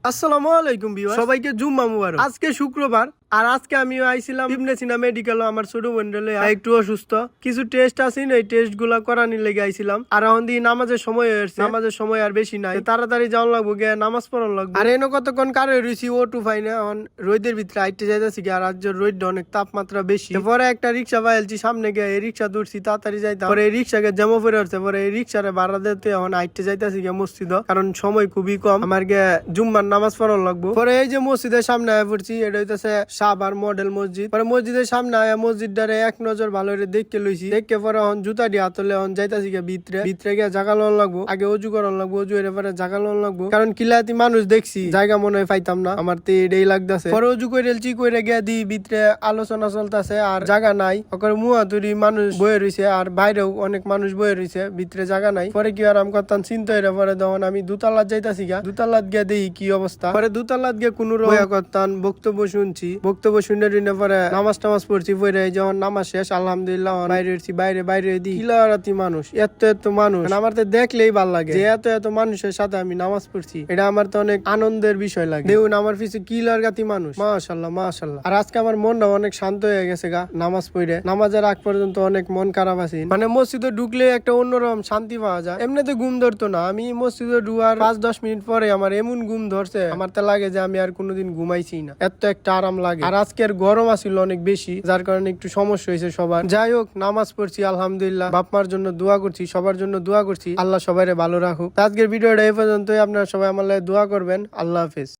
আসসালামু আলাইকুম ভিউয়ার্স, সবাইকে জুম্মা মুবারক। আজকে শুক্রবার আর আজকে আমি আইছিলাম ইবনে সিনা মেডিকেল। আমার ছোট বোনরে একটু অসুস্থ, কিছু টেস্ট আছে, এই টেস্ট গুলা করানি লেগে আইছিলাম। আর এখন দিয়ে নামাজের সময় হয়েছে, নামাজের সময় আর বেশি নাই, তাড়াতাড়ি যাওয়া লাগবো, গিয়ে নামাজ পড়ান লাগবো। আর এনে কতক্ষণ কারে রয়েছি ও টু ফাইনে, এখন রোদের ভিতরে আইতে যাইতেছি। আর আজ রোদ অনেক তাপমাত্রা বেশি। পরে একটা রিক্সা পাইছি, সামনে গিয়ে এই রিক্সা দৌড়ছি, তাড়াতাড়ি যাইতাম। পরে এই রিক্সাকে জমা পড়ে আসছে, পরে এই রিক্সারে ভাড়া দিতে এখন আইতে যাইতেছি গিয়ে মসজিদ, কারণ সময় খুবই কম, আমার গিয়ে জুম্মার নামাজ পড়ান লাগবো। পরে এই যে মসজিদের সামনে আয় পড়ছি, এটা হইতেছে সাবার মডেল মসজিদ। পরে মসজিদের সামনে আয়া মসজিদটারে এক নজর ভালো করে দেখে লইছি, দেখে পরে এখন জুতা দিয়ে হাতলে এখন যাইতাছি গিয়ে ভিতরে গিয়ে জাগা লন লাগবো। আগে অজু করান লাগবো, অজু এর পরে জাগা লন লাগবো, কারণ কিলাতি মানুষ দেখছি, জায়গা মনে হয় পাইতাম না, আমার তো এটাই লাগতেছে। পরে অজু করে এলছি, করে গিয়ে দি ভিতরে আলোচনা চলতেছে, আর জায়গা নাই, ওখানে মুহাতুরি মানুষ বয়ে রয়েছে, আর বাইরেও অনেক মানুষ বয়ে রয়েছে, ভিতরে জায়গা নাই। পরে কি আরাম করতাম চিন্তা এর পরে তখন আমি দুতালাত যাইতাছি গা, দুতালাত গিয়ে দেখি কি অবস্থা। পরে দুতালাত গিয়ে কোন রয়া করতাম, বক্তব্য শুনছি, বক্তব্য শুনে পরে নামাজ টামাজ পড়ছি। পরে যখন নামাজ শেষ আলহামদুলিল্লাহ বাইরে এসেছি, বাইরে দিই কিলারাতি মানুষ, এত মানুষ, আমার তো দেখলেই ভাল লাগে যে এত মানুষের সাথে আমি নামাজ পড়ছি, এটা আমার তো অনেক আনন্দের বিষয় লাগে। দেখুন আমার পিছু কিলারগাতি মানুষ, মাশাআল্লাহ মাশাআল্লাহ। আর আজকে আমার মনটা অনেক শান্ত হয়ে গেছে গা, নামাজ পড়ে। নামাজের আগ পর্যন্ত অনেক মন খারাপ আছে, মানে মসজিদে ঢুকলে একটা অন্যরকম শান্তি পাওয়া যায়। এমনিতে ঘুম ধরতো না, আমি মসজিদে ঢুকার 5-10 মিনিট পরে আমার এমন ঘুম ধরছে, আমার তো লাগে যে আমি আর কোনোদিন ঘুমাইছি না, এত একটা আরাম লাগে। আর আজকের গরম আছিল অনেক বেশি, যার কারণে একটু সমস্যা হয়েছে সবার। যাই হোক, নামাজ পড়ছি আলহামদুলিল্লাহ, বাপ মার জন্য দোয়া করছি, সবার জন্য দোয়া করছি, আল্লাহ সবাই ভালো রাখুক। আজকের ভিডিওটা এই পর্যন্তই, আপনারা সবাই আমার দোয়া করবেন। আল্লাহ হাফেজ।